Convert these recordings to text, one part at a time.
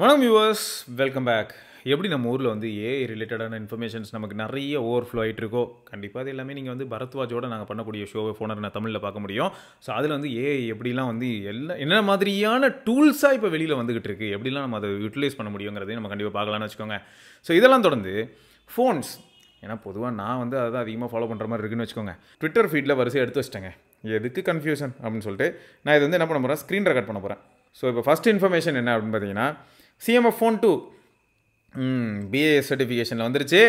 வணக்கம் viewers, welcome back. எப்படி நம்ம ஊரில் வந்து ஏஐ ரிலேட்டடான இன்ஃபர்மேஷன்ஸ் நமக்கு நிறைய ஓவர்ஃப்ளோ ஆகிட்டு இருக்கோ, கண்டிப்பாக அது எல்லாமே நீங்கள் வந்து பரத்வாஜோட நாங்கள் பண்ணக்கூடிய ஷோவை ஃபோனர் நான் தமிழில் பார்க்க முடியும். ஸோ அதில் வந்து ஏஐ எப்படிலாம் வந்து என்ன மாதிரியான டூல்ஸாக இப்போ வெளியில் வந்துகிட்டு இருக்குது, எப்படிலாம் நம்ம அதை யூட்டிலைஸ் பண்ண முடியுங்கிறதையும் நம்ம கண்டிப்பாக பார்க்கலான்னு வச்சுக்கோங்க. ஸோ இதெல்லாம் தொடர்ந்து ஃபோன்ஸ், ஏன்னா பொதுவாக நான் வந்து அதை அதிகமாக ஃபாலோ பண்ணுற மாதிரி இருக்குன்னு வச்சுக்கோங்க. ட்விட்டர் ஃபீட்டில் வரிசை எடுத்து வச்சிட்டேங்க, எதுக்கு கன்ஃபியூஷன் அப்படின்னு சொல்லிட்டு நான் இது வந்து என்ன பண்ண போகிறேன், ஸ்க்ரீன் ரெக்கார்ட் பண்ண போகிறேன். ஸோ இப்போ ஃபஸ்ட் இன்ஃபர்மேஷன் என்ன அப்படின்னு பார்த்தீங்கன்னா, CMF ஃபோன் 2 BAS சர்டிஃபிகேஷனில் வந்துருச்சு.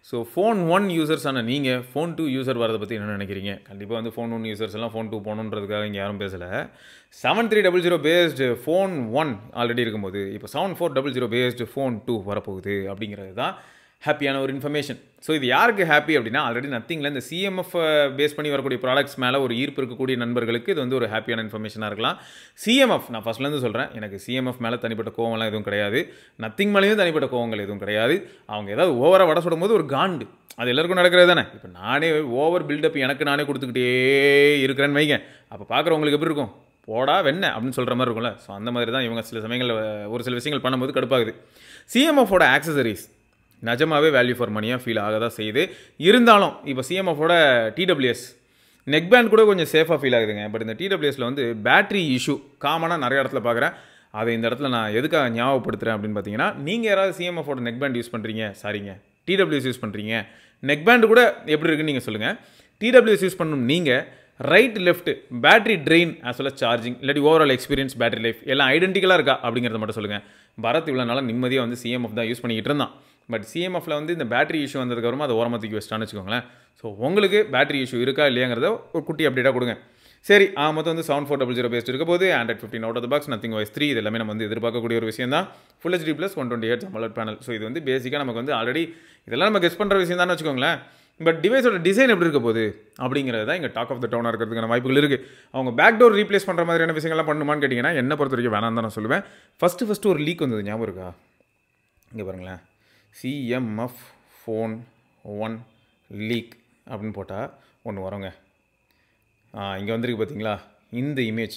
ஸோ ஃபோன் 1 யூசர்ஸான நீங்கள் ஃபோன் 2 யூசர் வரதை பற்றி என்ன நினைக்கிறீங்க? கண்டிப்பாக வந்து ஃபோன் 1 யூசர்ஸ் எல்லாம் ஃபோன் 2 போகணுன்றதுக்காக இங்கே யாரும் பேசலை. 7300 பேஸ்டு ஃபோன் 1 ஆல்ரெடி இருக்கும்போது இப்போ 7400 பேஸ்டு ஃபோன் 2 வரப்போகுது அப்படிங்கிறது தான் ஹாப்பியான ஒரு இன்ஃபர்மேஷன். ஸோ இது யாருக்கு ஹாப்பி அப்படின்னா, ஆல்ரெடி நத்திங்கில் இந்த CMF பேஸ் பண்ணி வரக்கூடிய ப்ராடக்ட்ஸ் மேலே ஒரு ஈர்ப்பு இருக்கக்கூடிய நண்பர்களுக்கு இது வந்து ஒரு ஹாப்பியான இன்ஃபர்மேஷனாக இருக்கலாம். CMF நான் ஃபஸ்ட்லேருந்து சொல்கிறேன், எனக்கு CMF மேலே தனிப்பட்ட கோவம்லாம் எதுவும் கிடையாது, நத்திங் மேலேயும் தனிப்பட்ட கோவங்கள் எதுவும் கிடையாது. அவங்க ஏதாவது ஓவராக வட சுடும் போது ஒரு காண்டு, அது எல்லாருக்கும் நடக்கிறது தானே. இப்போ நானே ஓவர் பில்டப் எனக்கு நானே கொடுத்துக்கிட்டே இருக்கிறேன்னு வைங்க, அப்போ பார்க்குறவங்களுக்கு எப்படி இருக்கும், போடா வெண்ண அப்படின்னு சொல்கிற மாதிரி இருக்கும்ல. ஸோ அந்த மாதிரி தான் இவங்க சில சமயங்களில் ஒரு சில விஷயங்கள் பண்ணும்போது கடுப்பாகுது. CMFோட ஆக்சசரிஸ் நிஜமாகவே வேல்யூ ஃபார் மணியாக ஃபீல் ஆக தான் செய்யுது. இருந்தாலும் இப்போ CMFோட TWS நெக் பேண்ட் கூட கொஞ்சம் சேஃபாக ஃபீல் ஆகுதுங்க. பட் இந்த TWSல வந்து பேட்டரி இஷ்யூ காமனாக நிறைய இடத்துல பார்க்குறேன். அதை இந்த இடத்துல நான் எதுக்காக ஞாபகப்படுத்துகிறேன் அப்படின்னு பார்த்தீங்கன்னா, நீங்கள் யாராவது CMFோட நெக் பேண்ட் யூஸ் பண்ணுறீங்க, சாரிங்க TWS யூஸ் பண்ணுறீங்க, நெக் பேண்டு கூட எப்படி இருக்குன்னு நீங்கள் சொல்லுங்கள். TWS யூஸ் பண்ணணும் நீங்கள், right left battery train as well charging இல்லாட்டி ஓவரால் எக்ஸ்பீரியன்ஸ் பேட்டரி லைஃப் எல்லாம் ஐடென்டிக்கலாக இருக்கா அப்படிங்கிறத மட்டும் சொல்லுங்கள். பரத் இவ்வளோ நாளாக நிம்மதியாக வந்து CMF தான் யூஸ் பண்ணிக்கிட்டு இருந்தான். பட் CMFல வந்து இந்த பேட்டரி இஷ்யூ வந்ததுக்கப்புறமா அதை ஓரமாக தூக்கி வச்சிட்டான்னு வச்சுக்கோங்களேன். ஸோ உங்களுக்கு பேட்டரி இஷ்யூ இருக்கா இல்லையாங்கிறத ஒரு குட்டி அப்டேட்டாக கொடுங்க. சரி, மொத்தம் வந்து 7400 பேஸ்ட் இருக்க போது, Android 15 out of the box, Nothing OS 3, இது எல்லாமே நம்ம வந்து எதிர்பார்க்கக்கூடிய ஒரு விஷயம் தான். Full HD + 120Hz AMOLED panel. So இது வந்து பேசிக்காக நமக்கு வந்து ஆல்ரெடி இதெல்லாம் நம்ம கெஸ் பண்ணுற விஷயம் தான் வச்சுக்கோங்களேன். பட் டிவைஸோட டிசைன் எப்படி இருக்க போகுது அப்படிங்கிறது தான் இங்கே டாக் ஆஃப் த டவுனாக இருக்கிறதுக்கான வாய்ப்புகள் இருக்குது. அவங்க பேக் டோர் ரீப்ளேஸ் பண்ணுற மாதிரியான விஷயங்கள்லாம் பண்ணுமான்னு கேட்டிங்கன்னா, என்ன பொறுத்த வரைக்கும் வேணாம் தான் நான் சொல்லுவேன். ஃபஸ்ட்டு ஒரு லீக் வந்தது ஞாபகம் இருக்கா? இங்கே பாருங்களேன், CMF ஃபோன் 1 லீக் அப்படின்னு போட்டால் ஒன்று வருங்க. இங்கே வந்திருக்கு பார்த்தீங்களா இந்த இமேஜ்.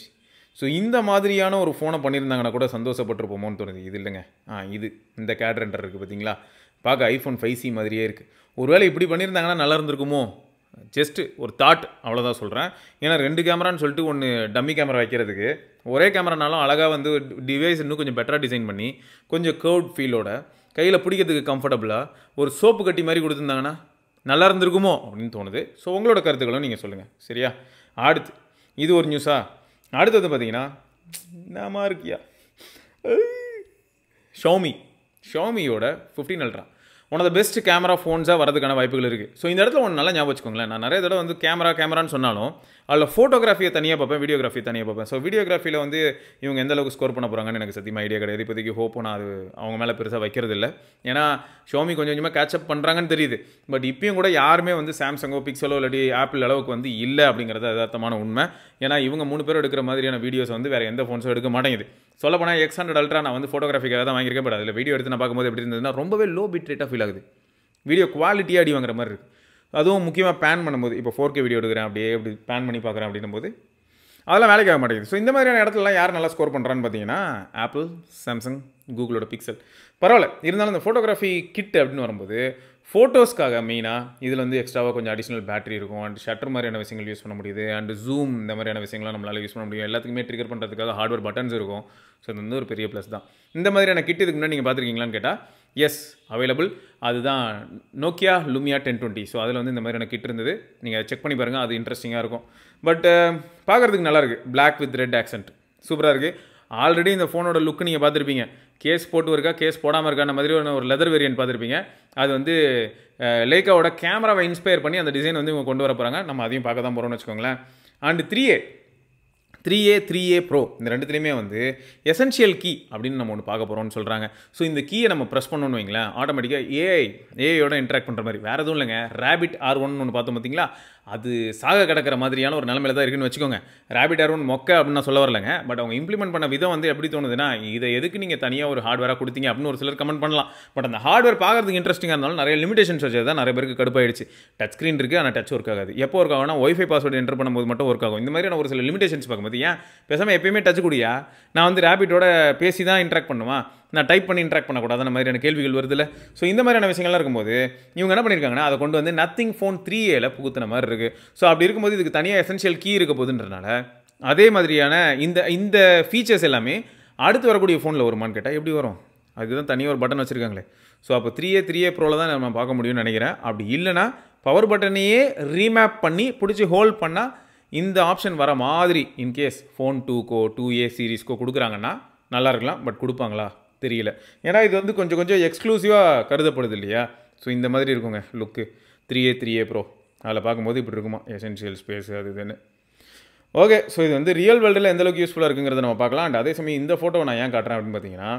ஸோ இந்த மாதிரியான ஒரு ஃபோனை பண்ணியிருந்தாங்கன்னா கூட சந்தோஷப்பட்டிருப்போமோன்னு தோணுது. இது இல்லைங்க, இது இந்த கேட் ரெண்டர் இருக்குது பார்த்தீங்களா, பார்க்க iPhone 5C மாதிரியே இருக்குது. ஒருவேளை இப்படி பண்ணியிருந்தாங்கன்னா நல்லா இருந்திருக்குமோ, ஜஸ்ட்டு ஒரு தாட், அவ்வளோதான் சொல்கிறேன். ஏன்னா 2 கேமரான்னு சொல்லிட்டு ஒன்று டம்மி கேமரா வைக்கிறதுக்கு, ஒரே கேமரானாலும் அழகாக வந்து டிவைஸ் இன்னும் கொஞ்சம் பெட்டராக டிசைன் பண்ணி கொஞ்சம் கர்வ்ட் ஃபீலோட கையில் பிடிக்கிறதுக்கு கம்ஃபர்டபுளாக ஒரு சோப்பு கட்டி மாதிரி கொடுத்துருந்தாங்கன்னா நல்லா இருந்திருக்குமோ அப்படின்னு தோணுது. ஸோ உங்களோட கருத்துக்களும் நீங்கள் சொல்லுங்கள், சரியா? அடுத்து இது ஒரு நியூஸா. அடுத்தது பார்த்தீங்கன்னா, என்னமா இருக்கியா, ஷாமியோட 15 Ultra one of the best camera ஃபோன்ஸாக வரதுக்கான வாய்ப்புகள் இருக்குது. ஸோ இந்த இடத்துல ஒன்று நல்லா ஞாபகம் வச்சுக்கோங்களேன். நான் நிறைய தடவை வந்து கேமரான்னு சொன்னாலும் அதில் ஃபோட்டோகிராஃபியை தனியாக பார்ப்பேன், வீடியோகிராஃபி தனியாக பார்ப்பேன். ஸோ வீடியோகிராஃபியில் வந்து இவங்க எந்த அளவுக்கு ஸ்கோர் பண்ண போகிறாங்கன்னு எனக்கு சத்தியமாக ஐடியா கிடையாது. இப்போதைக்கு ஹோப்பும் நான் அது அவங்க மேலே பெருசாக வைக்கிறது இல்லை. ஏன்னா ஷாமி கொஞ்சம் கொஞ்சமாக கேட்சப் பண்ணுறாங்கன்னு தெரியுது. பட் இப்பயும் கூட யாருமே வந்து சாம்சங்கோ பிக்சலோ இல்லாட்டி ஆப்பிள் அளவுக்கு வந்து இல்லை அப்படிங்கிறது யதார்த்தமான உண்மை. ஏன்னா இவங்க 3 பேரும் எடுக்கிற மாதிரியான வீடியோஸ் வந்து வேறு எந்த ஃபோன்ஸும் எடுக்க மாட்டேங்குது. சொல்லப்போனால் X100 Ultra நான் வந்து ஃபோட்டோகிராஃபிக்காக தான் வாங்கியிருக்கேன். பட் அதில் வீடியோ எடுத்து நான் பார்க்கும்போது எப்படி இருந்ததுன்னா, ரொம்பவே லோ பிட் ரேட்டாக ஃபீல் ஆகுது. வீடியோ குவாலிட்டியாக அடி வாங்குற மாதிரி இருக்குது. அதுவும் முக்கியமாக பேன் பண்ணும்போது, இப்போ 4K வீடியோ எடுக்கிறேன், அப்படியே எப்படி பேன் பண்ணி பார்க்குறேன் அப்படின்னும் போது அதெல்லாம் வேலைக்கு ஆக மாட்டேங்குது. ஸோ இந்த மாதிரியான இடத்துலலாம் யார் நல்லா ஸ்கோர் பண்ணுறான்னு பார்த்தீங்கன்னா, ஆப்பிள், சாம்சங், கூகுளோட பிக்சல் பரவாயில்ல. இருந்தாலும் இந்த ஃபோட்டோகிராஃபி கிட் அப்படின்னு வரும்போது ஃபோட்டோஸ்க்காக மெயினாக இதில் வந்து எக்ஸ்ட்ராவாக கொஞ்சம் அடிஷ்னல் பேட்டரி இருக்கும், அண்ட் ஷட்டர் மாதிரியான விஷயங்கள் யூஸ் பண்ண முடியுது, அண்ட் ஜூம் இந்த மாதிரியான விஷயங்கள்லாம் நம்மளால் யூஸ் பண்ண முடியும். எல்லாத்துக்குமே ட்ரிகர் பண்ணுறதுக்காக ஹார்ட்வேர் பட்டன்ஸ் இருக்கும். ஸோ இது வந்து ஒரு பெரிய ப்ளஸ் தான். இந்த மாதிரியான கிட் இதுக்கு முன்னாடி நீங்கள் பார்த்துருக்கீங்களான்னு கேட்டால், எஸ் அவைலபிள். அதுதான் நோக்கியா லூமியா 1020. ஸோ அதில் வந்து இந்த மாதிரியான கிட் இருந்தது. நீங்கள் செக் பண்ணி பாருங்கள், அது இன்ட்ரெஸ்டிங்காக இருக்கும். பட் பார்க்குறதுக்கு நல்லாயிருக்கு. பிளாக் வித் ரெட் ஆக்சென்ட் சூப்பராக இருக்குது. ஆல்ரெடி இந்த ஃபோனோட லுக்கு நீங்கள் பார்த்துருப்பீங்க. கேஸ் போட்டு இருக்கா, கேஸ் போடாமல் இருக்கான மாதிரி ஒரு லெதர் வேரியன்ட் பார்த்துருப்பீங்க. அது வந்து லைக்காவோட கேமராவை இன்ஸ்பயர் பண்ணி அந்த டிசைன் வந்து இவங்க கொண்டு வர போகிறாங்க. நம்ம அதையும் பார்க்க தான் போகிறோம்னு வச்சுக்கோங்களேன். அண்ட் 3A Pro இந்த ரெண்டுத்துலேயுமே வந்து எசென்ஷியல் கீ அப்படின்னு நம்ம ஒன்று பார்க்க போகிறோம்னு சொல்கிறாங்க. ஸோ இந்த கீயை நம்ம ப்ரெஸ் பண்ணணும்னு வைங்களேன், ஆட்டோமேட்டிக்காக ஏஐயோட இன்ட்ராக்ட் பண்ணுற மாதிரி. வேறு எதுவும் இல்லைங்க, Rabbit R1 ஒன்று பார்த்தோம் பார்த்தீங்களா, அது சாக கிடக்கிற மாதிரியான ஒரு நிலமையில தான் இருக்குன்னு வச்சுக்கோங்க. Rabbit R1 மொக்க அப்படின்னு நான் சொல்ல வரலைங்க. பட் அவங்க இம்ப்ளிமெண்ட் பண்ண விதம் வந்து எப்படி தோணுதுன்னா, இதை எதுக்கு நீங்கள் தனியாக ஒரு ஹார்ட்வேராக கொடுத்தீங்க அப்படின்னு ஒரு சிலர் கமெண்ட் பண்ணலாம். பட் அந்த ஹார்ட்வேர் பார்க்குறதுக்கு இன்ட்ரெஸ்டிங்காக இருந்தாலும் நிறைய லிமிடேஷன்ஸ் வச்சது தான் நிறைய பேருக்கு கடுப்பாயிடுச்சு. டச் ஸ்க்ரீன் இருக்குது, ஆனால் டச் ஒர்க் ஆகாது. எப்போ ஒர்க் ஆகும்னா ஒய்ஃபை பாஸ்வேர்டு என்டர் பண்ணும்போது மட்டும் ஒர்க் ஆகும். இந்த மாதிரியான ஒரு சில லிமிடேஷன்ஸ் பார்க்கும்போது, ஏன் பேசாமல் எப்பயுமே டச் கூடியா, நான் வந்து ரேபிட்டோட பேசி தான் இன்ட்ராக்ட் பண்ணுவேன், நான் டைப் பண்ணி இன்ட்ராக்ட் பண்ணக்கூடாது அந்த மாதிரியான கேள்விகள் வருதுல்ல. ஸோ இந்த மாதிரியான விஷயங்கள்லாம் இருக்கும்போது இவங்க என்ன பண்ணியிருக்காங்கன்னா அதை கொண்டு வந்து நத்திங் ஃபோன் 3Aல புகுத்தின மாதிரி இருக்குது. ஸோ அப்படி இருக்கும்போது இதுக்கு தனியாக எசென்ஷியல் கீ இருக்க போகுதுன்றனால அதே மாதிரியான இந்த ஃபீச்சர்ஸ் எல்லாமே அடுத்து வரக்கூடிய ஃபோனில் வருமானு கேட்டால் எப்படி வரும்? அதுக்கு தான் தனியாக ஒரு பட்டன் வச்சுருக்காங்களே. ஸோ அப்போ 3A ப்ரோவில் தான் நம்ம பார்க்க முடியும்னு நினைக்கிறேன். அப்படி இல்லைனா பவர் பட்டனையே ரீமேப் பண்ணி பிடிச்சி ஹோல்ட் பண்ணால் இந்த ஆப்ஷன் வர மாதிரி இன்கேஸ் ஃபோன் 2கோ 2A சீரீஸ்க்கோ கொடுக்குறாங்கன்னா நல்லா இருக்கலாம். பட் கொடுப்பாங்களா தெரியல. ஏன்னா இது வந்து கொஞ்சம் எக்ஸ்க்ளூசிவாக கருதப்படுது இல்லையா. ஸோ இந்த மாதிரி இருக்குங்க லுக்கு 3A ப்ரோ அதில் பார்க்கும்போது இப்படி இருக்குமா எசென்ஷியல் ஸ்பேஸ் அது இதுன்னு. ஓகே, ஸோ இது வந்து ரியல் வேர்ல்டில் எந்தளவுக்கு யூஸ்ஃபுல்லாக இருக்குங்கிறத நம்ம பார்க்கலாம். அண்ட் அதே சமயம் இந்த ஃபோட்டோ நான் ஏன் காட்டுறேன் அப்படின்னு பார்த்தீங்கன்னா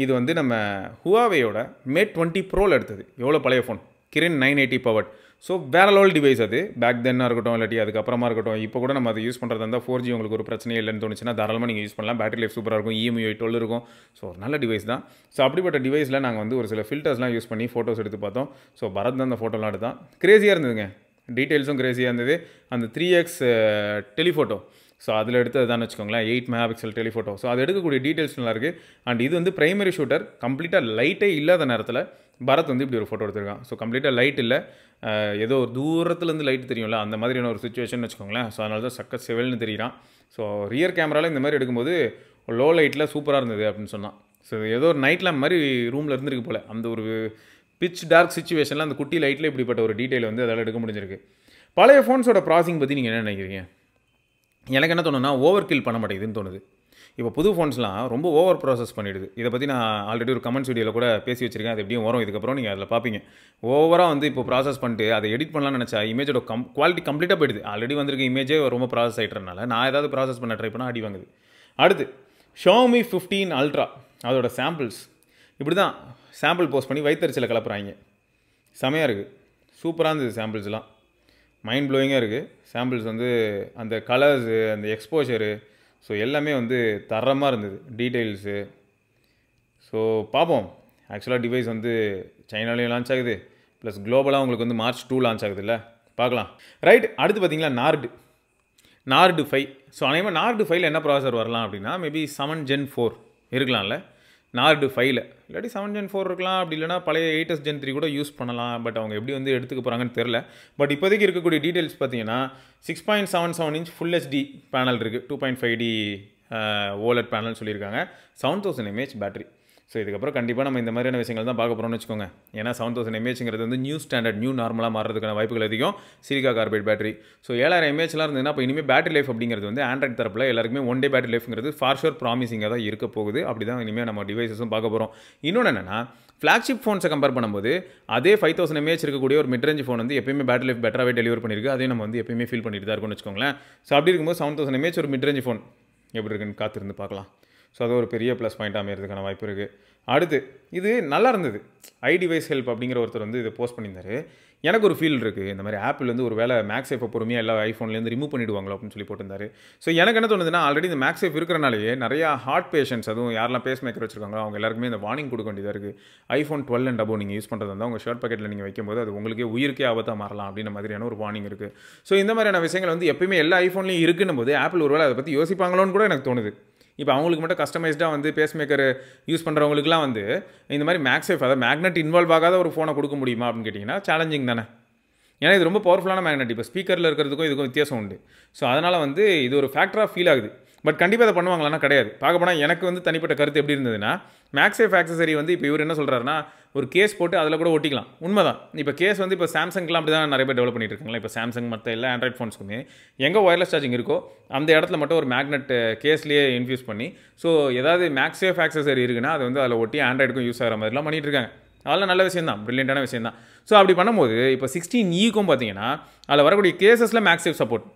இது வந்து நம்ம ஹுவாவேயோட Mate 20 ப்ரோவில் எடுத்தது. எவ்வளோ பழைய ஃபோன், கிரின் 980 பவர்ட். ஸோ வேற லெவல் டிவைஸ் அது. பேக் தென்னாக இருக்கட்டும் இல்லாட்டி அதுக்கப்புறமா இருக்கட்டும். இப்போ கூட நம்ம அதை யூஸ் பண்ணுறதா இருந்தால் 4G உங்களுக்கு ஒரு பிரச்சனையே இல்லைன்னு தோணுச்சுன்னா தாராளமாக நீங்கள் யூஸ் பண்ணலாம். பேட்டரி லைஃப் சூப்பராக இருக்கும். EMUI 12 இருக்கும். ஸோ ஒரு நல்ல டிவைஸ் தான். ஸோ அப்படிப்பட்ட டிவைஸில் நாங்கள் வந்து ஒரு சில ஃபில்டர்ஸ்லாம் யூஸ் பண்ணி ஃபோட்டோஸ் எடுத்து பார்த்தோம். ஸோ பரத் தான் அந்த ஃபோட்டோலாம் எடுத்தான். கிரேசியாக இருந்ததுங்க. டீட்டெயில்ஸும் கிரேசியாக இருந்தது. அந்த 3x டெலிஃபோட்டோ ஸோ அதில் எடுத்தது தான் வச்சுக்கோங்களேன் 8 மெகாபிக்சல் டெலிஃபோட்டோ. ஸோ அது எடுக்கக்கூடிய டீட்டெயில்ஸ் நல்லா இருக்குது. அண்ட் இது வந்து பிரைமரி ஷூட்டர். கம்ப்ளீட்டாக லைட்டே இல்லாத நேரத்தில் பரத் வந்து இப்படி ஒரு ஃபோட்டோ எடுத்திருக்கான். ஸோ கம்ப்ளீட்டாக லைட் இல்லை, ஏதோ ஒரு தூரத்துலேருந்து லைட் தெரியும்ல அந்த மாதிரியான ஒரு சுச்சுவேஷன் வச்சுக்கோங்களேன். ஸோ அதனால தான் சக்க செவல்னு தெரியுறான். ஸோ ரியர் கேமராவில் இந்த மாதிரி எடுக்கும்போது லோ லைட்டில் சூப்பராக இருந்தது அப்படின்னு சொன்னான். ஸோ ஏதோ ஒரு நைட் லேம்ப் மாதிரி ரூமில் இருந்துருக்கு போல். அந்த ஒரு பிச் டார்க் சுச்சுவேஷனில் அந்த குட்டி லைட்டில் இப்படிப்பட்ட ஒரு டீட்டெயில் வந்து அதால் எடுக்க முடிஞ்சிருக்கு. பழைய ஃபோன்ஸோட ப்ராசஸிங் பற்றி நீங்கள் என்ன நினைக்கிறீங்க? எனக்கு என்ன தோணுன்னா ஓவர் கில் பண்ண மாட்டேங்குதுன்னு தோணுது. இப்போ புது ஃபோன்ஸ்லாம் ரொம்ப ஓவர் ப்ராசஸ் பண்ணிவிடுது. இதை பற்றி நான் ஆல்ரெடி ஒரு கமெண்ட்ஸ் வீடியோவில் கூட பேசி வச்சிருக்கேன். அது எப்படியும் வரும் இதுக்கப்புறம் நீங்கள் அதில் பார்ப்பீங்க. ஓவராக வந்து இப்போ ப்ராசஸ் பண்ணிட்டு அதை எடிட் பண்ணலாம்னு நினச்சா இமேஜோட குவாலிட்டி கம்ப்ளீட்டாக போயிடுது. ஆல்ரெடி வந்திருக்க இமேஜே ரொம்ப ப்ராசஸ் ஆகிட்டறனால நான் ஏதாவது ப்ராசஸ் பண்ண ட்ரை பண்ணால் அடி வாங்குது. அடுத்து Xiaomi 15 Ultra அதோட சாம்பிள்ஸ் இப்படி தான் சாம்பிள் போஸ்ட் பண்ணி வைத்தறிச்சலை கலப்புறாங்க. செமையாக இருக்குது, சூப்பராக இருந்தது சாம்பிள்ஸ்லாம். மைண்ட் ப்ளோயிங்காக இருக்குது. சாம்பிள்ஸ் வந்து அந்த கலர்ஸு அந்த எக்ஸ்போஷரு ஸோ எல்லாமே வந்து தரமாக இருந்தது டீட்டெயில்ஸு. ஸோ பார்ப்போம். ஆக்சுவலாக டிவைஸ் வந்து சைனாலேயும் லான்ச் ஆகுது, ப்ளஸ் குளோபலாக உங்களுக்கு வந்து March 2 லான்ச் ஆகுது இல்லை, பார்க்கலாம். ரைட், அடுத்து பார்த்தீங்களா நார்டு 5. ஸோ அநேகமாக நார்டு 5ல் என்ன ப்ராசஸர் வரலாம் அப்படின்னா மேபி 7 Gen 4 இருக்கலாம்ல நார்டு 5ல், இல்லாட்டி 7 Gen 4 இருக்கலாம். அப்படி இல்லைனா பழைய 8s Gen 3 கூட யூஸ் பண்ணலாம். பட் அவங்க எப்படி வந்து எடுத்துக்க போகிறாங்கன்னு தெரில. பட் இப்போதைக்கு இருக்கக்கூடிய டீட்டெயில்ஸ் பார்த்தீங்கன்னா 6.77 inch ஃபுல் HD பேனல் இருக்குது, 2.5D OLED பேனல் சொல்லியிருக்காங்க, 7000 mAh பேட்டரி. ஸோ இதுக்கப்புறம் கண்டிப்பாக நம்ம இந்த மாதிரியான விஷயங்கள் தான் பார்க்க போகிறோம்னு வச்சுக்கோங்க. ஏன்னா 7000 mAhங்கிறது வந்து நியூ ஸ்டாண்டர்ட், நியூ நார்மலாக மாறுறதுக்கான வாய்ப்புகள் அதிகம். Silica carbide battery. ஸோ 7000 mAhலாம் இருந்ததுன்னா இப்போ இனிமேல் பேட்டரி லைஃப் அப்படிங்கிறது வந்து ஆண்ட்ராய்ட் தரப்பில் எல்லாருக்குமே 1 day பேட்டரி லைஃப்ங்கிறது ஃபார் ஷோர் ப்ராமிசிங்காக தான் இருக்க போகுது. அப்படி தான் இனிமேல் நம்ம டிவைஸஸும் பார்க்க போகிறோம். இன்னொன்று என்னென்னா ஃப்ளாக்ஷிப் ஃபோன்ஸை கம்பேர் பண்ணும்போது அதே 5000 mAh இருக்கக்கூடிய ஒரு மிட்ரேஞ்ச் ஃபோன் வந்து எப்பயுமே பேட்டரி லைஃப் பெட்டராகவே டெலிவர் பண்ணியிருக்கு. அதே நம்ம வந்து எப்பயுமே ஃபீல் பண்ணிட்டு தான் இருக்கும்னு வச்சுக்கோங்களேன். ஸோ அப்படி இருக்கும்போது 7000 mAh ஒரு மிட்ரேஞ்ச் ஃபோன் எப்படி இருக்குன்னு காத்திருந்து பார்க்கலாம். ஸோ அது ஒரு பெரிய ப்ளஸ் பாயிண்ட்டாக அமைகிறதுக்கான வாய்ப்பு இருக்குது. அடுத்து இது நல்லா இருந்தது. iDevice Help அப்படிங்கிற ஒருத்தர் வந்து இதை போஸ்ட் பண்ணியிருந்தாரு. எனக்கு ஒரு ஃபீல் இருக்குது, இந்த மாதிரி ஆப்பிள் வந்து ஒரு வேலை மேக்ஸேஃபை பொறுமையாக எல்லா ஐஃபோன்லேருந்து ரிமூவ் பண்ணிவிடுவாங்களோ அப்படின்னு சொல்லி போட்டிருந்தாரு. ஸோ எனக்கு என்ன தோணுதுன்னா ஆல்ரெடி இந்த மேக்ஸேஃப் இருக்கிறனாலேயே நிறையா ஹார்ட் பேஷண்ட்ஸ், அதுவும் யாரெல்லாம் பேஸ் மேக்கர் வச்சிருக்காங்களோ அவங்க எல்லாருக்குமே இந்த வார்னிங் கொடுக்க வேண்டியதாக இருக்குது. iPhone 12 and above நீங்கள் யூஸ் பண்ணுறது இருந்தால் உங்கள் ஷர்ட் பாக்கெட்டில் நீங்கள் வைக்கும்போது அது உங்களுக்கே உயிருக்கே ஆபத்தாக மாறலாம் அப்படின்ற மாதிரியான ஒரு வார்னிங் இருக்குது. ஸோ இந்த மாதிரியான விஷயங்கள் வந்து எப்பயுமே எல்லா ஐஃபோன்லையும் இருக்குன்னும் போது ஆப்பிள் ஒரு வேலை அதை பற்றி யோசிப்பாங்களோன்னு கூட எனக்கு தோணுது. இப்போ அவங்களுக்கு மட்டும் கஸ்டமைஸ்டாக வந்து பேஸ் மேக்கர் யூஸ் பண்ணுறவங்களுக்குலாம் வந்து இந்த மாதிரி மேக்ஸேஃப், அதாவது மேக்னெட் இன்வால்வ் ஆகாத ஒரு ஃபோனை கொடுக்க முடியுமா அப்படின்னு கேட்டிங்கன்னா சேலஞ்சிங் தானே. ஏன்னா இது ரொம்ப பவர்ஃபுல்லான மேக்னெட். இப்போ ஸ்பீக்கரில் இருக்கிறதுக்கும் இதுக்கும் வித்தியாசம் உண்டு. ஸோ அதனால் வந்து இது ஒரு ஃபேக்டராக ஃபீல் ஆகுது. பட் கண்டிப்பாக அதை பண்ணுவாங்களான்னா கிடையாது. பார்க்க போனால் எனக்கு வந்து தனிப்பட்ட கருத்து எப்படி இருந்ததுன்னா மேக்ஸேஃப் ஆக்சசரி வந்து இப்போ இவர் என்ன சொல்கிறாருன்னா ஒரு கேஸ் போட்டு அதில் கூட ஒட்டிக்கலாம். உண்மைதான். இப்போ கேஸ் வந்து இப்போ சாம்சங்லாம் அப்படி தான் நிறைய பேர் டெவலப் பண்ணிட்டு இருக்காங்களா. இப்போ சாம்சங் மற்ற எல்லா ஆண்ட்ராய்ட் ஃபோன்ஸுக்குமே எங்கே ஒயர்லெஸ் சார்ஜிங் இருக்கோ அந்த இடத்துல மட்டும் ஒரு மேக்னெட் கேஸ்லேயே இன்ஃபியூஸ் பண்ணி ஸோ ஏதாவது மேக்ஸேஃப் ஆக்சசரி இருக்குன்னா அது வந்து அதில் ஒட்டி ஆண்ட்ராய்டுக்கும் யூஸ் ஆகிற மாதிரிலாம் பண்ணிட்டு இருக்காங்க. அதெல்லாம் நல்ல விஷயம் தான், ப்ரில்லியண்டான விஷயம் தான். ஸோ அப்படி பண்ணும்போது இப்போ 16E பார்த்தீங்கன்னா அதில் வரக்கூடிய கேசஸில் மேக்ஸேஃப் சப்போர்ட்,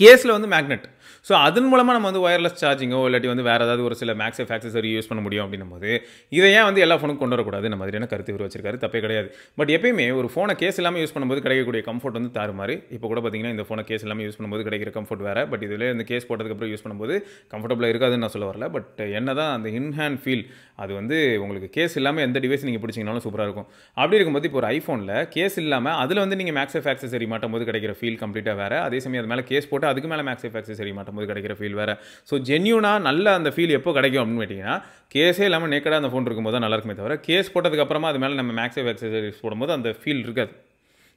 கேஸில் வந்து மேக்னெட். ஸோ அதன் மூலமாக நம்ம வந்து ஒயர்லெஸ் சார்ஜிங்கோ இல்லாட்டி வந்து வேறு ஏதாவது ஒரு சில மேக்ஸேஃப் ஆக்சசரி யூஸ் பண்ண முடியும் அப்படின்னும் போது இதை ஏன் வந்து எல்லா ஃபோனுக்கும் கொண்டு வரக்கூடாது இந்த மாதிரியான கருத்து இவர் வச்சிருக்காரு. தப்பே கிடையாது. பட் எப்பயுமே ஒரு ஃபோனை கேஸ் இல்லாமல் யூஸ் பண்ணும்போது கிடைக்கக்கூடிய கம்ஃபர்ட் வந்து தாறுமாறு. இப்போ கூட பார்த்தீங்கன்னா இந்த ஃபோனை கேஸ் இல்லாமல் யூஸ் பண்ணும்போது கிடைக்கிற கம்ஃபர்ட் வேறு. பட் இதில் இந்த கேஸ் போட்டதுக்கப்புறம் யூஸ் பண்ணும்போது கம்ஃபர்டபுளாக இருக்காதுன்னு நான் சொல்ல வரல. பட் என்ன தான் அந்த இன்ஹேண்ட் ஃபீல் அது வந்து உங்களுக்கு கேஸ் இல்லாமல் எந்த டிவைஸ் நீங்கள் பிடிச்சிங்கனாலும் சூப்பராக இருக்கும். அப்படி இருக்கும்போது இப்போ ஒரு ஐஃபோனில் கேஸ் இல்லாமல் அதில் வந்து நீங்கள் மேக்ஸேஃப் ஆக்சசரி மாட்டும் போது கிடைக்கிற ஃபீல் கம்ப்ளீட்டாக வேறு. அதே சமயம் அது மேலே கேஸ் போட்டு அதுக்கு மேலே மேக்ஸேஃப் ஆக்சசரி மாட்டும்போது கிடைக்கிற ஃபீல் வேறு. ஸோ ஜென்யூனாக நல்ல அந்த ஃபீல் எப்போ கிடைக்கும் அப்படின்னு கேட்டிங்கன்னா, கேஸே இல்லாமல் நேக்கடாக அந்த ஃபோன் இருக்கும்போது தான் நல்லா இருக்குமே தவிர, கேஸ் போட்டதுக்கப்புறமா அது மேலே நம்ம மேக்ஸேஃப் ஆக்சசரிஸ் போடும்போது அந்த ஃபீல் இருக்காது.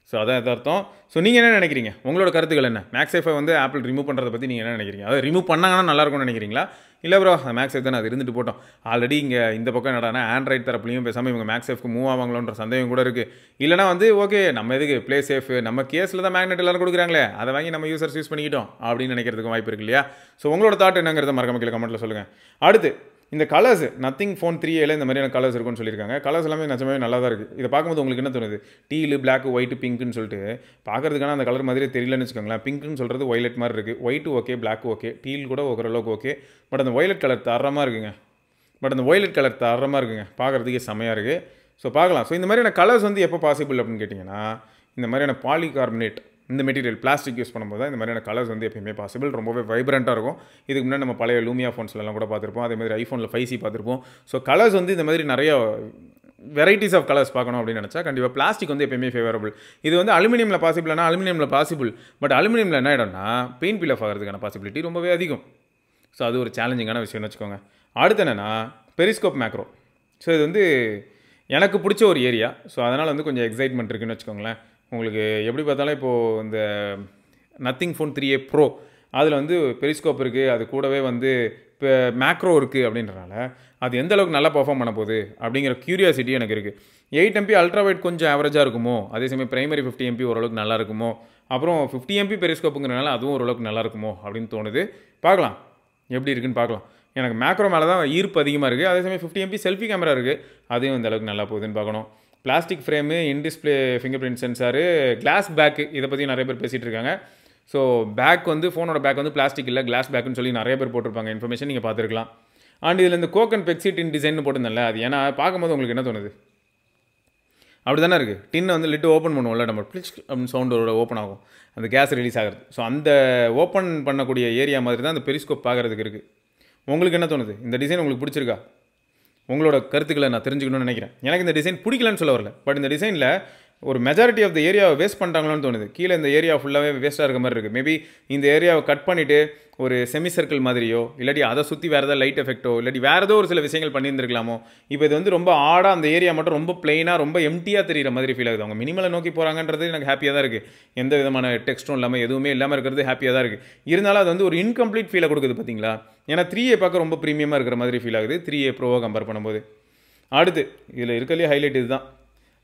ஸோ அதான் எதார்த்தம். ஸோ நீங்கள் என்ன நினைக்கிறீங்க? உங்களோட கருத்துக்கள் என்ன? மேக்ஸேஃபை வந்து ஆப்பிள் ரிமூவ் பண்ணுறதை பற்றி நீங்கள் என்ன நினைக்கிறீங்க? அதை ரிமூவ் பண்ணாங்கன்னா நல்லாயிருக்கும்னு நினைக்கிறீங்களா? இல்லை ப்ரோ மேக்ஸேஃப் தானே அது இருந்துட்டு போட்டோம். ஆல்ரெடி இங்கே இந்த பக்கம் என்னடானா ஆண்ட்ராய்ட் தரப்புலையும் பேசாமல் இவங்க மேக்ஸேஃப்க்கு மூவ் ஆவாங்களோன்ற சந்தேகம் கூட இருக்குது. இல்லைனா வந்து ஓகே நம்ம எதுக்கு ப்ளே சேஃப், நம்ம கேஸில் தான் மேக்னெட் எல்லாரும் கொடுக்குறாங்களே, அதை வாங்கி நம்ம யூசர்ஸ் யூஸ் பண்ணிக்கிட்டோம் அப்படின்னு நினைக்கிறதுக்கு வாய்ப்பு இருக்கு இல்லையா? ஸோ உங்களோட தாட் என்னங்கிறத மறக்காம கீழே கமெண்ட்டில் சொல்லுங்கள். அடுத்து இந்த கலர்ஸ் நத்திங் ஃபோன் 3ஏல இந்த மாதிரியான கலர்ஸ் இருக்குன்னு சொல்லியிருக்காங்க. கலர்ஸ் எல்லாமே நிஜமாவே நல்லா தான் இருக்குது. இதை பார்க்கும்போது உங்களுக்கு என்ன தோணுது? டீலு, பிளாக், ஒயிட், பிங்க்னு சொல்லிட்டு பார்க்கறதுக்கான அந்த கலர் மாதிரியே தெரியலன்னு வச்சுக்கோங்களேன். பிங்க்னு சொல்கிறது ஒய்லெட் மாதிரி இருக்குது. White okay, black okay, teal கூட ஓரளவுக்கு ஓகே. பட் அந்த ஒய்லெட் கலர் தரமாக இருக்குங்க. பார்க்குறதுக்கே செமையாக இருக்குது. ஸோ பார்க்கலாம். ஸோ இந்த மாதிரியான கலர்ஸ் வந்து எப்போ பாசிபிள் அப்படின்னு கேட்டிங்கன்னா, இந்த மாதிரியான பாலிகார்பனேட் இந்த மெட்டீரியல் பிளாஸ்டிக் யூஸ் பண்ணும்போது தான் இந்த மாதிரியான கலர்ஸ் வந்து எப்பயுமே பாசிபிள். ரொம்பவே வைப்ரண்ட்டாக இருக்கும். இதுக்கு முன்னாடி நம்ம பழைய லூமியா ஃபோன்ஸ்லாம் கூட பார்த்துருப்போம். அதே மாதிரி ஐஃபோனில் 5C பார்த்துருப்போம். ஸோ கலர்ஸ் வந்து இந்த மாதிரி நிறைய வெரைட்டிஸ் ஆஃப் கலர்ஸ் பார்க்கணும் அப்படின்னு நினச்சா கண்டிப்பாக பிளாஸ்டிக் வந்து எப்பயுமே ஃபேவரபிள். இது வந்து அலுமினியமில் பாசிபிள்னா அலுமினியமில் பாசிபிள். பட் அலுமினியமில் என்ன ஆகிடும்னா பெயிண்ட் பீல் ஆஃப் ஆகிறதுக்கான பாசிபிலிட்டி ரொம்பவே அதிகம். ஸோ அது ஒரு சேலஞ்சிங்கான விஷயம்னு வச்சுக்கோங்க. அடுத்து என்னென்னா பெரிஸ்கோப் மேக்ரோ. ஸோ இது வந்து எனக்கு பிடிச்ச ஒரு ஏரியா. ஸோ அதனால் வந்து கொஞ்சம் எக்ஸைட்மெண்ட் இருக்குன்னு வச்சுக்கோங்களேன். உங்களுக்கு எப்படி பார்த்தாலும் இப்போது இந்த நத்திங் ஃபோன் 3A ப்ரோ அதில் வந்து பெரிஸ்கோப் இருக்குது, அது கூடவே வந்து இப்போ மேக்ரோ இருக்குது அப்படின்றனால அது எந்த அளவுக்கு நல்லா பர்ஃபார்ம் பண்ண போகுது அப்படிங்கிற க்யூரியாசிட்டி எனக்கு இருக்குது. 8MP அல்ட்ரா வைட் கொஞ்சம் ஆவரேஜாக இருக்குமோ, அதே சமயம் பிரைமரி 50MP ஓரளவுக்கு நல்லா இருக்குமோ, அப்புறம் 50MP பெரிஸ்கோப்புங்கிறனால அதுவும் ஓரளவுக்கு நல்லா இருக்குமோ அப்படின்னு தோணுது. பார்க்கலாம் எப்படி இருக்குன்னு பார்க்கலாம். எனக்கு மேக்ரோ மேலே தான் ஈர்ப்பு அதிகமாக இருக்குது. அதே சமயம் 50MP செல்ஃபி கேமரா இருக்குது, அதையும் இந்த அளவுக்கு நல்லா போகுதுன்னு பார்க்கணும். Plastic frame, in display fingerprint sensor, glass back, இதை பற்றி நிறைய பேர் பேசிகிட்டு இருக்காங்க. ஸோ பேக் வந்து ஃபோனோட பேக் வந்து பிளாஸ்டிக் இல்லை கிளாஸ் பேக்குன்னு சொல்லி நிறைய பேர் போட்டிருப்பாங்க. இன்ஃபர்மேஷன் நீங்கள் பார்த்துருக்கலாம். அண்ட் இதில் இந்த Coke and Pepsi tin design போட்டிருந்தேன்ல, அது ஏன்னா பார்க்கும்போது உங்களுக்கு என்ன தோணுது? அப்படி தானே இருக்குது. டின்னை வந்து லிட்டு ஓப்பன் பண்ணுவோம்ல, நம்ம பிளிச் அப்படின்னு சவுண்டோட ஓப்பன் ஆகும், அந்த கேஸ் ரிலீஸ் ஆகிறது. ஸோ அந்த ஓப்பன் பண்ணக்கூடிய ஏரியா மாதிரி தான் அந்த பெரிஸ்கோப் பார்க்குறதுக்கு இருக்குது. உங்களுக்கு என்ன தோணுது? இந்த டிசைன் உங்களுக்கு பிடிச்சிருக்கா? உங்களோட கருத்துக்களை நான் தெரிஞ்சுக்கணும்னு நினைக்கிறேன். எனக்கு இந்த டிசைன் பிடிக்கலன்னு சொல்ல வரல. பட் இந்த டிசைனில் ஒரு மெஜாரிட்டி ஆஃப் த ஏரியாவை வேஸ்ட் பண்ணுறாங்களோன்னு தோணுது. கீழே இந்த ஏரியா ஃபுல்லாகவே வேஸ்ட்டாக இருக்க மாதிரி இருக்குது. மேபி இந்த ஏரியாவை கட் பண்ணிவிட்டு ஒரு செமி சர்க்கிள் மாதிரியோ, இல்லாட்டி அதை சுற்றி வேறு ஏதாவது லைட் எஃபெக்ட்டோ, இல்லாட்டி வேறு ஏதோ ஒரு சில விஷயங்கள் பண்ணியிருந்துருக்கலாமோ. இப்போ இது வந்து ரொம்ப ஆடாக அந்த ஏரியா மட்டும் ரொம்ப பிளெயினாக ரொம்ப எம்டியாக தெரிகிற மாதிரி ஃபீல் ஆகுது. அவங்க மினிமலை நோக்கி போகிறாங்கன்றது எனக்கு ஹாப்பியாக தான் இருக்குது. எந்த விதமான டெக்ஸ்ட்டும் இல்லாமல் எதுவுமே இல்லாமல் இருக்கிறது ஹாப்பியாக தான் இருக்குது. இருந்தாலும் அது வந்து ஒரு இன்கம்ப்ளீட் ஃபீலை கொடுக்குது பார்த்தீங்களா? ஏன்னா 3A பார்க்க ரொம்ப ப்ரீமியமாக இருக்கிற மாதிரி ஃபீல் ஆகுது 3A ப்ரோவை கம்பேர் பண்ணும்போது. அடுத்து இதில் இருக்கிறதுலே ஹைலைட் இதுதான்.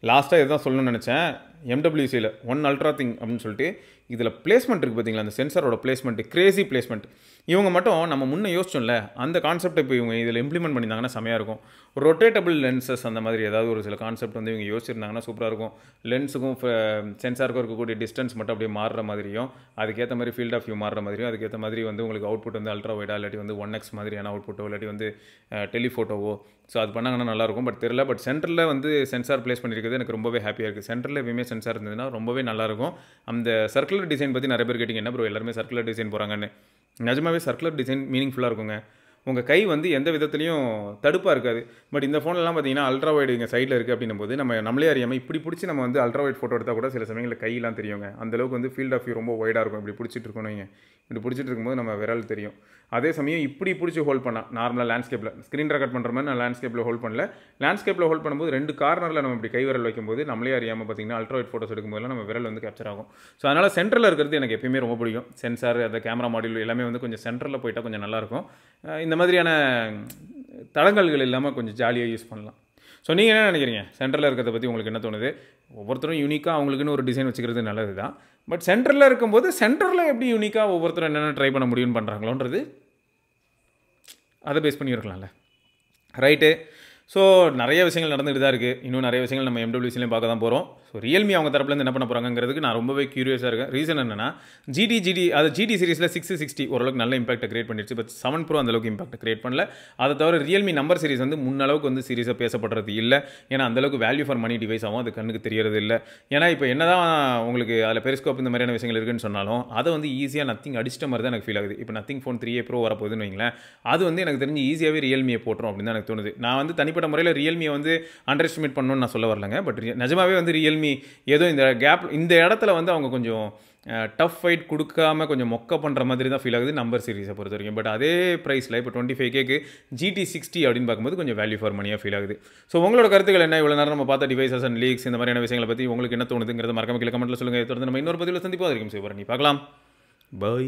லாஸ்ட்டாக இதுதான் சொல்லணும்னு நினச்சேன். MWCயில் ஒன் அல்ட்ரா திங் அப்படின்னு சொல்லிட்டு இதில் பிளேஸ்மெண்ட் இருக்குது பார்த்தீங்களா? அந்த சென்சாரோட பிளேஸ்மெண்ட் கிரேசி பிளேஸ்மெண்ட். இவங்க மட்டும் நம்ம முன்னே யோசிச்சோம்ல, அந்த கான்செப்ட் இப்போ இவங்க இதில் இம்ப்ளிமெண்ட் பண்ணியிருந்தாங்கன்னா செமையாக இருக்கும். ரொட்டேட்டபிள் லென்சஸ் அந்த மாதிரி ஏதாவது ஒரு சில கான்செப்ட் வந்து இவங்க யோசிச்சிருந்தாங்கன்னா சூப்பராக இருக்கும். லென்ஸுக்கும் சென்சாருக்கும் இருக்கக்கூடிய டிஸ்டன்ஸ் மட்டும் அப்படியே மாறுற மாதிரியும், அதுக்கேற்ற மாதிரி ஃபீல்ட் ஆஃப் வியூ மாறுற மாதிரியும், அதுக்கேற்ற மாதிரி வந்து உங்களுக்கு அவுட்புட் வந்து அல்ட்ரா வைடா இல்லாட்டி வந்து 1x மாதிரியான அவுட்புட்டோ இல்லாட்டி வந்து டெலிஃபோட்டோவோ. ஸோ அது பண்ணாங்கன்னா நல்லாயிருக்கும். பட் தெரியல. பட் சென்டரில் வந்து சென்சார் ப்ளேஸ் பண்ணியிருக்கிறது எனக்கு ரொம்பவே ஹாப்பியாக இருக்குது. சென்டரில் எப்பயுமே சென்சார் இருந்ததுன்னா ரொம்பவே நல்லாயிருக்கும். அந்த சர்க்குலர் டிசைன் பற்றி நிறைய பேர் கேட்டிங்க, என்ன ப்ரோ எல்லாருமே சர்க்குலர் டிசைன் போகிறாங்கன்னு. நிஜமாவே சர்க்குலர் டிசைன் மீனிங்ஃபுல்லாக இருக்குங்க. உங்கள் கை வந்து எந்த விதத்துலையும் தடுப்பாக இருக்காது. பட் இந்த ஃபோன்லாம் பார்த்தீங்கன்னா அல்ட்ரா வைடு இங்கே சைடில் இருக்குது அப்படின்னும் போது நம்மளே அறியாமல் இப்படி பிடிச்சி நம்ம வந்து அல்ட்ரா வைட் ஃபோட்டோ எடுத்தால் கூட சில சமயங்களில் கையெல்லாம் தெரியுங்க. அந்தளவுக்கு வந்து ஃபீல்ட் ஆஃப் வியூ ரொம்ப வைடாக இருக்கும். இப்படி பிடிச்சிட்டு இருக்கணும். நீங்கள் இப்படி பிடிச்சிட்டு இருக்கும்போது நம்ம விரல் தெரியும். அதே சமயம் இப்படி பிடிச்சி ஹோல்ட் பண்ணால் நார்மலாக லேண்ட்ஸ்கேப்பில் ஸ்க்ரீன் ரெக்கார்ட் பண்ணுற மாதிரி நான் லேண்ட்ஸ்கேப்பில் ஹோல்ட் பண்ணல. லேண்ட்ஸ்கேப்பில் ஹோல்ட் பண்ணும்போது 2 கார்னரில் நம்ம இப்படி கை விரல் வைக்கும்போது நம்மளே அறியாமல் பார்த்தீங்கன்னா அல்ட்ரா வைட் ஃபோட்டோஸ் எடுக்கும்போது நம்ம விரல் வந்து கேப்சர் ஆகும். ஸோ அதனால் சென்டரில் இருக்கிறது எனக்கு எப்பயுமே ரொம்ப பிடிக்கும். சென்சார் அந்த கேமரா மாடியூல் எல்லாமே வந்து கொஞ்சம் சென்டரில் போயிட்டால் கொஞ்சம் நல்லாயிருக்கும். இந்த மாதிரியான தடங்கல்கள் இல்லாமல் கொஞ்சம் ஜாலியாக யூஸ் பண்ணலாம். ஸோ நீங்கள் என்ன நினைக்கிறீங்க? சென்டரில் இருக்கிறத பற்றி உங்களுக்கு என்ன தோணுது? ஒவ்வொருத்தரும் யூனிக்காக அவங்களுக்குன்னு ஒரு டிசைன் வச்சுக்கிறது நல்லது தான். பட் சென்டரில் இருக்கும்போது சென்டரில் எப்படி யூனிக்காக ஒவ்வொருத்தரும் என்னென்ன ட்ரை பண்ண முடியும்னு பண்ணுறாங்களோன்றது அதை பேஸ் பண்ணி இருக்கலாம்ல. ரைட்டு. ஸோ நிறைய விஷயங்கள் நடந்துகிட்டு தான் இருக்குது. இன்னும் நிறைய விஷயங்கள் நம்ம MWCலையும் பார்க்க தான் போகிறோம். ஸோ ரியல்மி அவங்க தரப்புலேருந்து என்ன பண்ண போகிறாங்கிறதுக்கு நான் ரொம்பவே க்யூரியஸாக இருக்கேன். ரீசன் என்னென்னா GT சீரிஸில் 660 ஓரளவுக்கு நல்ல இம்பாக்ட்டை கிரியேட் பண்ணிடுச்சு. பட் 7 Pro அந்தளவுக்கு இம்பாக்ட் கிரியேட் பண்ணல. அதை தவிர ரியல்மி நம்பர் சீரிஸ் வந்து முன்னளவுக்கு வந்து சீரிஸாக பேசப்படுறது இல்லை. ஏன்னா அந்தளவுக்கு வேல்யூ ஃபார் மணி டிவைஸ் ஆகும். அது கண்ணுக்கு தெரியறது இல்லை. ஏன்னா இப்போ என்ன தான் உங்களுக்கு அதில் பெரிஸ்கோப் இந்த மாதிரியான விஷயங்கள் இருக்குன்னு சொன்னாலும் அதை வந்து ஈஸியாக நத்திங் அடிச்சிட்ட மாதிரி தான் எனக்கு ஃபீல் ஆகுது. இப்போ நத்திங் ஃபோன் 3A Pro வரப்போகுதுன்னு வைங்களேன், அது வந்து எனக்கு தெரிஞ்சு ஈஸியாகவே ரியல்மியை போட்டுரும் அப்படின்னு தான் எனக்கு தோணுது. நான் வந்து தனிப்பட்ட முறையில் ரியல்மியை வந்து அண்டர் எஸ்டிமேட் பண்ணணும்னு நான் சொல்ல வரலங்க. பட் நிஜமாவே வந்து ரியல்மி ரியல்மி ஏதோ இந்த கேப் இந்த இடத்துல வந்து அவங்க கொஞ்சம் டஃப் ஃபைட் கொடுக்காம கொஞ்சம் மொக்க பண்ணுற மாதிரி தான் ஃபீல் ஆகுது நம்பர் சீரிஸை பொறுத்த வரைக்கும். பட் அதே ப்ரைஸில் இப்போ 25K GT60 அப்படின்னு பார்க்கும்போது கொஞ்சம் வேல்யூ ஃபார் மணியாக ஃபீல் ஆகுது. ஸோ உங்களோட கருத்துக்கள் என்ன? இவ்வளோ நேரம் நம்ம பார்த்த டிவைசஸ் அண்ட் லீக்ஸ் இந்த மாதிரியான விஷயங்களை பற்றி உங்களுக்கு என்ன தோணுதுங்கிறத மறக்காம கீழே கமெண்ட்டில் சொல்லுங்கள். தொடர்ந்து நம்ம இன்னொரு பதிவில் சந்திப்போம். வரைக்கும் சிவபரணி பார்க்கலாம். பை.